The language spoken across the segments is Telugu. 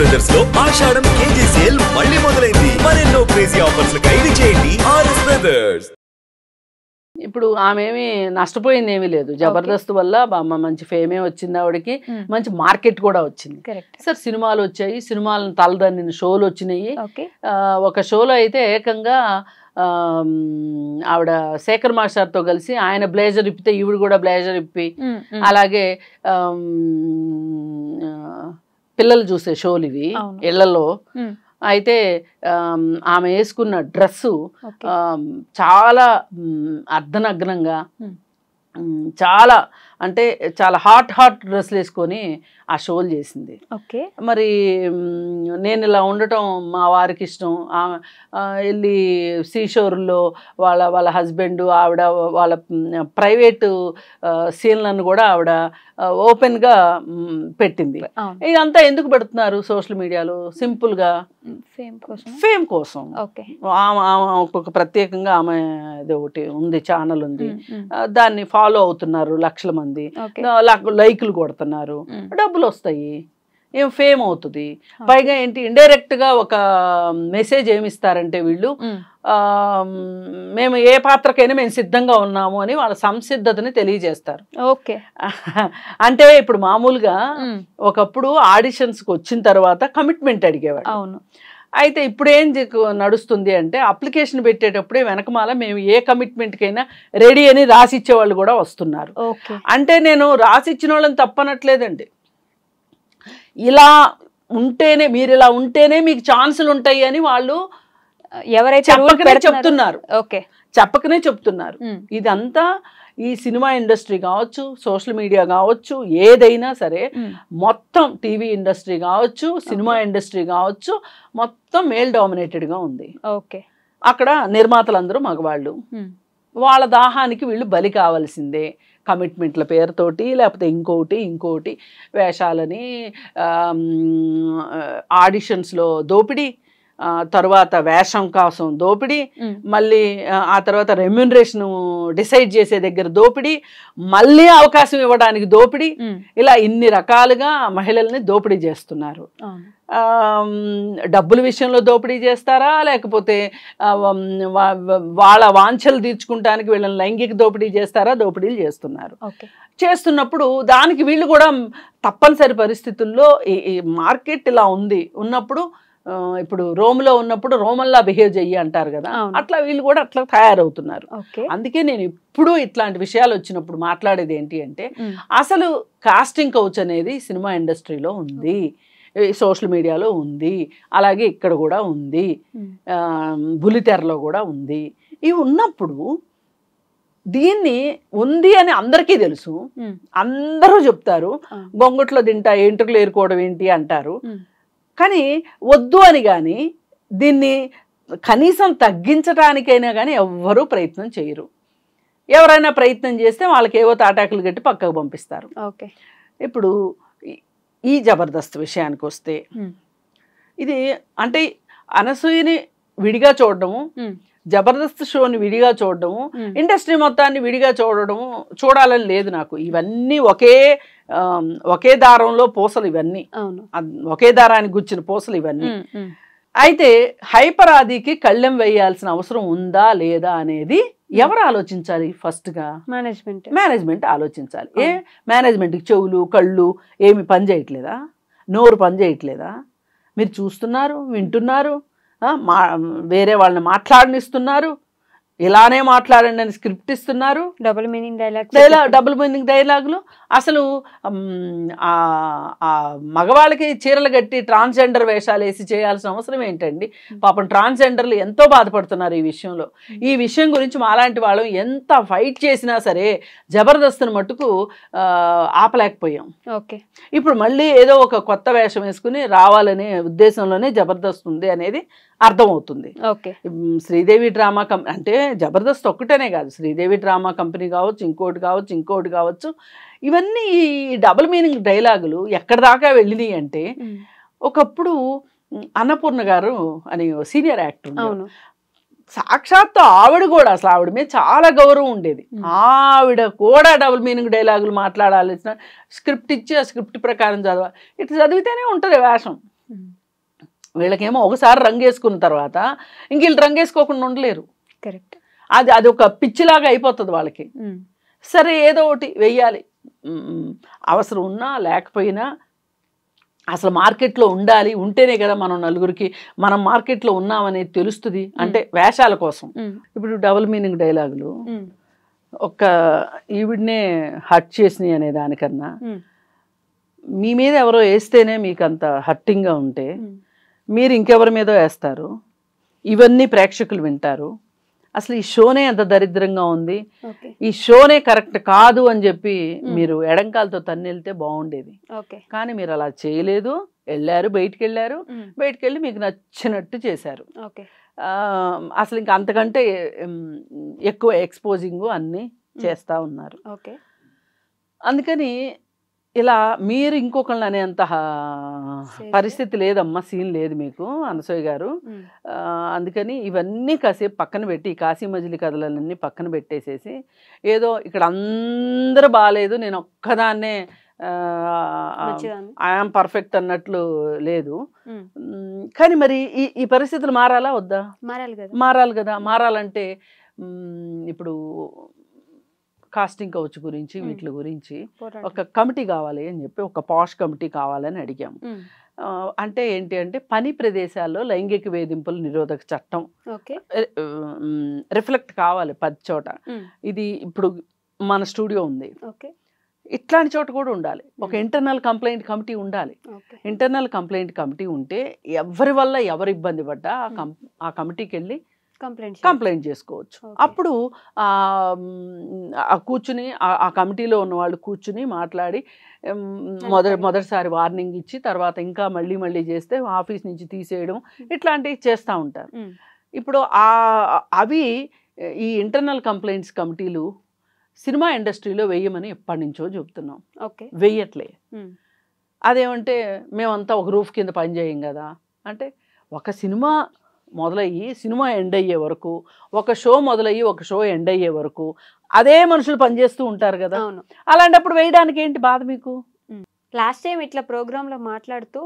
బ్రదర్స్ లో ఆషాఢం కేజీ సేల్ మళ్ళీ మొదలైంది. మరెన్నో క్రేజీ ఆఫర్స్ ఖైదీ చేయండి ఆర్ఎస్ బ్రదర్స్. ఇప్పుడు ఆమెమి నష్టపోయింది ఏమీ లేదు. జబర్దస్త్ వల్ల మంచి ఫేమే వచ్చింది ఆవిడకి, మంచి మార్కెట్ కూడా వచ్చింది. సార్ సినిమాలు వచ్చాయి, సినిమాలను తలదన్నిన షోలు వచ్చినాయి. ఒక షోలో అయితే ఏకంగా ఆవిడ శేఖర్ మాస్టర్తో కలిసి ఆయన బ్లేజర్ ఇప్పితే ఈవిడ కూడా బ్లేజర్ ఇప్పి, అలాగే పిల్లలు చూసే షోలు ఇవి ఇళ్లలో. అయితే ఆమె వేసుకున్న డ్రెస్సు చాలా అర్ధనగ్నంగా, చాలా అంటే చాలా హాట్ డ్రెస్సులు వేసుకొని ఆ షోలు చేసింది. మరి నేను ఇలా ఉండటం మా వారికి ఇష్టం. వెళ్ళి సీషోర్లో వాళ్ళ హస్బెండ్, ఆవిడ వాళ్ళ ప్రైవేటు సీన్లను కూడా ఆవిడ ఓపెన్గా పెట్టింది. ఇదంతా ఎందుకు పెడుతున్నారు సోషల్ మీడియాలో? సింపుల్గా ఫేమ్ కోసం. ఒక ప్రత్యేకంగా ఆమె ఒకటి ఉంది, ఛానల్ ఉంది, దాన్ని ఫాలో అవుతున్నారు లక్షల మంది, లైకులు కొడుతున్నారు, డబ్బులు వస్తాయి, ఏం ఫేమ్ అవుతుంది. పైగా ఏంటి, ఇండైరెక్ట్ గా ఒక మెసేజ్ ఏమిస్తారంటే వీళ్ళు మేము ఏ పాత్రకైనా మేము సిద్ధంగా ఉన్నాము అని వాళ్ళ సంసిద్ధతని తెలియజేస్తారు. అంటే ఇప్పుడు మామూలుగా ఒకప్పుడు ఆడిషన్స్కి వచ్చిన తర్వాత కమిట్మెంట్ అడిగేవాడు. అయితే ఇప్పుడు ఏం నడుస్తుంది అంటే అప్లికేషన్ పెట్టేటప్పుడే వెనకమాల మేము ఏ కమిట్మెంట్కైనా రెడీ అని రాసిచ్చే వాళ్ళు కూడా వస్తున్నారు. అంటే నేను రాసిచ్చిన వాళ్ళని తప్పనట్లేదండి. ఇలా ఉంటేనే, మీరు ఇలా ఉంటేనే మీకు ఛాన్సులు ఉంటాయి అని వాళ్ళు ఎవరైతే చెప్పకనే చెప్తున్నారు. ఇదంతా ఈ సినిమా ఇండస్ట్రీ కావచ్చు, సోషల్ మీడియా కావచ్చు, ఏదైనా సరే మొత్తం టీవీ ఇండస్ట్రీ కావచ్చు, సినిమా ఇండస్ట్రీ కావచ్చు, మొత్తం మేల్ డామినేటెడ్గా ఉంది. అక్కడ నిర్మాతలందరూ మగవాళ్ళు. వాళ్ళ దాహానికి వీళ్ళు బలి కావాల్సిందే. కమిట్మెంట్ల పేరుతోటి, లేకపోతే ఇంకోటి వేషాలని, ఆడిషన్స్లో దోపిడీ, తర్వాత వేషం కోసం దోపిడీ, మళ్ళీ ఆ తర్వాత రెమ్యూనరేషన్ డిసైడ్ చేసే దగ్గర దోపిడీ, మళ్ళీ అవకాశం ఇవ్వడానికి దోపిడీ, ఇలా ఇన్ని రకాలుగా మహిళల్ని దోపిడీ చేస్తున్నారు. డబ్బుల విషయంలో దోపిడీ చేస్తారా, లేకపోతే వాళ్ళ వాంఛలు తీర్చుకుంటానికి వీళ్ళని లైంగిక దోపిడీ చేస్తారా? దోపిడీలు చేస్తున్నారు. చేస్తున్నప్పుడు దానికి వీళ్ళు కూడా తప్పనిసరి పరిస్థితుల్లో ఈ మార్కెట్ ఇలా ఉన్నప్పుడు, ఇప్పుడు రోమ్లో ఉన్నప్పుడు రోమన్లా బిహేవ్ చెయ్యి అంటారు కదా, అట్లా వీళ్ళు కూడా అట్లా తయారవుతున్నారు. అందుకే నేను ఎప్పుడు ఇట్లాంటి విషయాలు వచ్చినప్పుడు మాట్లాడేది ఏంటి అంటే, అసలు కాస్టింగ్ కౌచ్ అనేది సినిమా ఇండస్ట్రీలో ఉంది, సోషల్ మీడియాలో ఉంది, అలాగే ఇక్కడ కూడా ఉంది, బుల్లితెరలో కూడా ఉంది. ఇవి ఉన్నప్పుడు దీన్ని ఉంది అని అందరికీ తెలుసు, అందరూ చెప్తారు. బొంగట్లో తింటా ఎంట్రుకలు ఏరుకోవడం ఏంటి అంటారు. కానీ వద్దు అని కానీ దీన్ని కనీసం తగ్గించడానికైనా కానీ ఎవ్వరూ ప్రయత్నం చేయరు. ఎవరైనా ప్రయత్నం చేస్తే వాళ్ళకి ఏవో తాటాకులు కట్టి పక్కకు పంపిస్తారు. ఇప్పుడు ఈ జబర్దస్త్ విషయానికి వస్తే, ఇది అంటే అనసూయని విడిగా చూడడము, జబర్దస్త్ షోని విడిగా చూడడము, ఇండస్ట్రీ మొత్తాన్ని విడిగా చూడాలని లేదు నాకు. ఇవన్నీ ఒకే దారంలో పూసలు, ఇవన్నీ ఒకే దారానికి గుచ్చిన పూసలు ఇవన్నీ. అయితే హైపర్ ఆదికి కళ్ళెం వేయాల్సిన అవసరం ఉందా లేదా అనేది ఎవరు ఆలోచించాలి? ఫస్ట్గా మేనేజ్మెంట్ ఆలోచించాలి. మేనేజ్మెంట్కి చెవులు కళ్ళు ఏమి పని చేయట్లేదా? నోరు పని చేయట్లేదా? మీరు చూస్తున్నారు, వింటున్నారు, వేరే వాళ్ళని మాట్లాడనిస్తున్నారు, ఇలానే మాట్లాడండి అని స్క్రిప్ట్ ఇస్తున్నారు, డబుల్ మీనింగ్ డైలాగులు. అసలు మగవాళ్ళకి చీరలు కట్టి ట్రాన్స్జెండర్ వేషాలు వేసి చేయాల్సిన అవసరం ఏంటండి? పాపం ట్రాన్స్జెండర్లు ఎంతో బాధపడుతున్నారు ఈ విషయంలో. ఈ విషయం గురించి మాలాంటి వాళ్ళు ఎంత ఫైట్ చేసినా సరే జబర్దస్త్ని మట్టుకు ఆపలేకపోయాం. ఇప్పుడు మళ్ళీ ఏదో ఒక కొత్త వేషం వేసుకుని రావాలనే ఉద్దేశంలోనే జబర్దస్త్ ఉంది అనేది అర్థమవుతుంది. శ్రీదేవి డ్రామా అంటే జబర్దస్త్ ఒక్కటనే కాదు, శ్రీదేవి డ్రామా కంపెనీ కావచ్చు, ఇంకోటి కావచ్చు, ఇవన్నీ ఈ డబుల్ మీనింగ్ డైలాగులు ఎక్కడి దాకా వెళ్ళినాయి అంటే, ఒకప్పుడు అన్నపూర్ణ గారు అని సీనియర్ యాక్టర్, సాక్షాత్తు ఆవిడ కూడా అసలు ఆవిడ మీద చాలా గౌరవం ఉండేది. ఆవిడ కూడా డబుల్ మీనింగ్ డైలాగులు మాట్లాడాల్సిన స్క్రిప్ట్ ఇచ్చి ఆ స్క్రిప్ట్ ప్రకారం చదవాలి. ఇట్లా చదివితేనే ఉంటుంది వేషం. వీళ్ళకేమో ఒకసారి రంగు వేసుకున్న తర్వాత ఇంక వీళ్ళు రంగు వేసుకోకుండా ఉండలేరు. కరెక్ట్. అది ఒక పిచ్చిలాగా అయిపోతుంది వాళ్ళకి. సరే ఏదో ఒకటి వెయ్యాలి, అవసరం ఉన్నా లేకపోయినా అసలు మార్కెట్లో ఉండాలి, ఉంటేనే కదా మనం నలుగురికి మనం మార్కెట్లో ఉన్నామనేది తెలుస్తుంది. అంటే వేషాల కోసం. ఇప్పుడు డబుల్ మీనింగ్ డైలాగులు ఒక్క ఈవిడనే హర్ట్ చేసినాయి అనే దానికన్నా మీ మీద ఎవరో వేస్తేనే మీకు అంత హర్టింగ్గా ఉంటే మీరు ఇంకెవరి మీదో వేస్తారు, ఇవన్నీ ప్రేక్షకులు వింటారు. అసలు ఈ షోనే అంత దరిద్రంగా ఉంది, ఈ షోనే కరెక్ట్ కాదు అని చెప్పి మీరు ఎడంకాలతో తన్ని వెళ్తే బాగుండేది. కానీ మీరు అలా చేయలేదు. వెళ్ళారు, బయటికి వెళ్ళారు, బయటికి వెళ్ళి మీకు నచ్చినట్టు చేశారు. అసలు ఇంకా అంతకంటే ఎక్కువ ఎక్స్పోజింగ్ అన్నీ చేస్తూ ఉన్నారు. అందుకని ఇలా మీరు ఇంకొకళ్ళని అనేంత పరిస్థితి లేదమ్మా, సీన్ లేదు మీకు అనసూయ గారు. అందుకని ఇవన్నీ కాసేపు పక్కన పెట్టి కాశీ మజిలీ కథలన్నీ పక్కన పెట్టేసేసి ఏదో ఇక్కడ అందరూ బాగాలేదు, నేను ఒక్కదాన్నే ఐఆమ్ పర్ఫెక్ట్ అన్నట్లు లేదు. కానీ మరి ఈ పరిస్థితులు మారాలా వద్దా? మారాలి కదా. మారాలంటే ఇప్పుడు కాస్టింగ్ కౌచ్ గురించి వీటి గురించి ఒక కమిటీ కావాలి అని చెప్పి ఒక పాష్ కమిటీ కావాలని అడిగాము. అంటే ఏంటి అంటే పని ప్రదేశాల్లో లైంగిక వేధింపుల నిరోధక చట్టం రిఫ్లెక్ట్ కావాలి 10 చోట. ఇది ఇప్పుడు మన స్టూడియో ఉంది, ఇట్లాంటి చోట కూడా ఉండాలి. ఒక ఇంటర్నల్ కంప్లైంట్ కమిటీ ఉండాలి. ఇంటర్నల్ కంప్లైంట్ కమిటీ ఉంటే ఎవరి వల్ల ఎవరు ఇబ్బంది పడ్డా ఆ కమిటీకి వెళ్ళి కంప్లైంట్ చేసుకోవచ్చు. అప్పుడు కూర్చుని ఆ కమిటీలో ఉన్న వాళ్ళు కూర్చుని మాట్లాడి మొదటిసారి వార్నింగ్ ఇచ్చి తర్వాత ఇంకా మళ్ళీ చేస్తే ఆఫీస్ నుంచి తీసేయడం ఇట్లాంటివి చేస్తూ ఉంటారు. ఇప్పుడు అవి ఈ ఇంటర్నల్ కంప్లైంట్స్ కమిటీలు సినిమా ఇండస్ట్రీలో వెయ్యమని ఎప్పటి నుంచో చెప్తున్నాం, వెయ్యట్లే. అదేమంటే మేమంతా ఒక రూఫ్ కింద పనిచేయం కదా అంటే, ఒక సినిమా మొదలయ్యి సినిమా ఎండ్ అయ్యే వరకు, ఒక షో మొదలయ్యి ఒక షో ఎండ్ అయ్యే వరకు అదే మనుషులు పనిచేస్తూ ఉంటారు కదా. అలాంటప్పుడు వేయడానికి ఏంటి బాధ మీకు? లాస్ట్ టైం ఇట్లా ప్రోగ్రాంలో మాట్లాడుతూ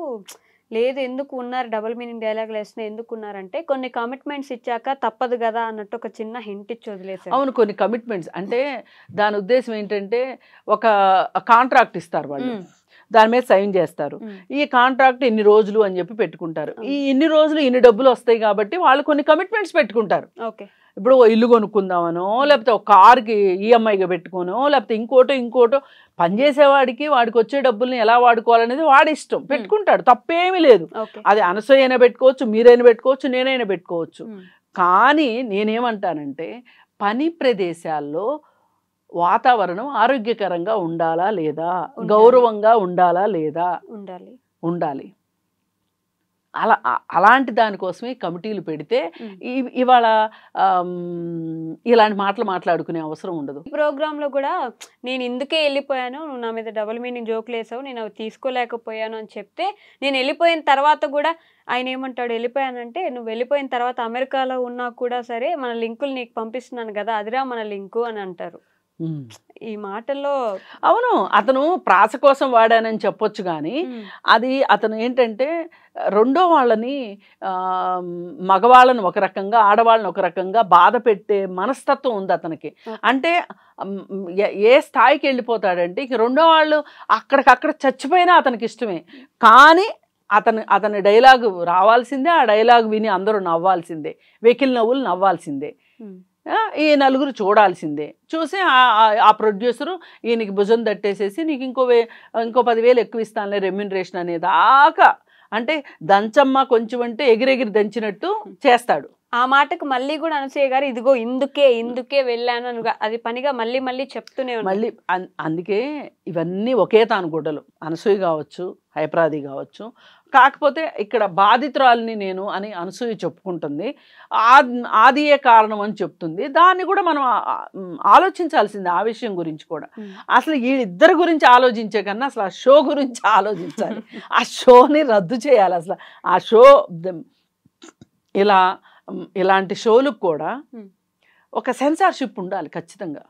లేదు ఎందుకు ఉన్నారు డబుల్ మీనింగ్ డైలాగులు వేసిన ఎందుకు ఉన్నారంటే కొన్ని కమిట్మెంట్స్ ఇచ్చాక తప్పదు కదా అన్నట్టు ఒక చిన్న హింట్ ఇచ్చి వదిలేసారు. అవును, కొన్ని కమిట్మెంట్స్ అంటే దాని ఉద్దేశం ఏంటంటే ఒక కాంట్రాక్ట్ ఇస్తారు వాళ్ళు, దాని మీద సైన్ చేస్తారు. ఈ కాంట్రాక్ట్ ఇన్ని రోజులు అని చెప్పి పెట్టుకుంటారు. ఈ ఇన్ని రోజులు ఇన్ని డబ్బులు వస్తాయి కాబట్టి వాళ్ళు కొన్ని కమిట్మెంట్స్ పెట్టుకుంటారు. ఇప్పుడు ఇల్లు కొనుక్కుందామనో లేకపోతే ఒక కార్కి ఈఎంఐగా పెట్టుకోనో లేకపోతే ఇంకోటో పనిచేసేవాడికి వాడికి వచ్చే డబ్బుల్ని ఎలా వాడుకోవాలనేది వాడి ఇష్టం, పెట్టుకుంటాడు, తప్పేమీ లేదు. అది అనసూయ అయినా పెట్టుకోవచ్చు, మీరైనా పెట్టుకోవచ్చు, నేనైనా పెట్టుకోవచ్చు. కానీ నేనేమంటానంటే పని ప్రదేశాల్లో వాతావరణం ఆరోగ్యకరంగా ఉండాలా లేదా, గౌరవంగా ఉండాలా లేదా, ఉండాలి. అలాంటి దానికోసమే కమిటీలు పెడితే ఇవాళ ఇలాంటి మాటలు మాట్లాడుకునే అవసరం ఉండదు. ఈ ప్రోగ్రాంలో కూడా నేను ఇందుకే వెళ్ళిపోయాను, నువ్వు నా మీద డబుల్ మీనింగ్ జోకులు వేసావు, నేను అవి తీసుకోలేకపోయాను అని చెప్తే, నేను వెళ్ళిపోయిన తర్వాత కూడా ఆయన ఏమంటాడు, వెళ్ళిపోయానంటే నువ్వు వెళ్ళిపోయిన తర్వాత అమెరికాలో ఉన్నా కూడా సరే మన లింకులు నీకు పంపిస్తున్నాను కదా, అదిరా మన లింకు అని అంటారు. ఈ మాటల్లో అవును, అతను ప్రాస కోసం వాడానని చెప్పొచ్చు, కానీ అది అతను ఏంటంటే రెండో వాళ్ళని మగవాళ్ళని ఒక రకంగా ఆడవాళ్ళని ఒక రకంగా బాధ పెట్టే మనస్తత్వం ఉంది అతనికి. అంటే ఏ స్థాయికి వెళ్ళిపోతాడంటే ఇక రెండో వాళ్ళు అక్కడికక్కడ చచ్చిపోయినా అతనికి ఇష్టమే, కానీ అతని డైలాగు రావాల్సిందే, ఆ డైలాగ్ విని అందరూ నవ్వాల్సిందే, వెకిలి నవ్వులు నవ్వాల్సిందే, ఈ నలుగురు చూడాల్సిందే. చూసి ఆ ప్రొడ్యూసరు ఈయనకి భుజం తట్టేసేసి నీకు ఇంకో 10,000 ఎక్కువ ఇస్తానులే రెమ్యూనరేషన్ అనేదాకా, అంటే దంచమ్మ కొంచెం అంటే ఎగిరెగిరి దంచినట్టు చేస్తాడు. ఆ మాటకు మళ్ళీ కూడా అనసూయ గారు ఇదిగో ఇందుకే వెళ్ళాను అని అది పనిగా మళ్ళీ చెప్తూనే మళ్ళీ. అందుకే ఇవన్నీ ఒకే తాను గుడ్డలు, అనసూయ కావచ్చు, హైపరాది కావచ్చు. కాకపోతే ఇక్కడ బాధితురాలిని నేను అని అనసూయ చెప్పుకుంటుంది, ఆదియే కారణం అని చెప్తుంది. దాన్ని కూడా మనం ఆలోచించాల్సింది, ఆ విషయం గురించి కూడా. అసలు వీళ్ళిద్దరి గురించి ఆలోచించే కన్నా అసలు ఆ షో గురించి ఆలోచించాలి. ఆ షోని రద్దు చేయాలి. అసలు ఆ షో ఇలాంటి షోలకు కూడా ఒక సెన్సార్షిప్ ఉండాలి ఖచ్చితంగా.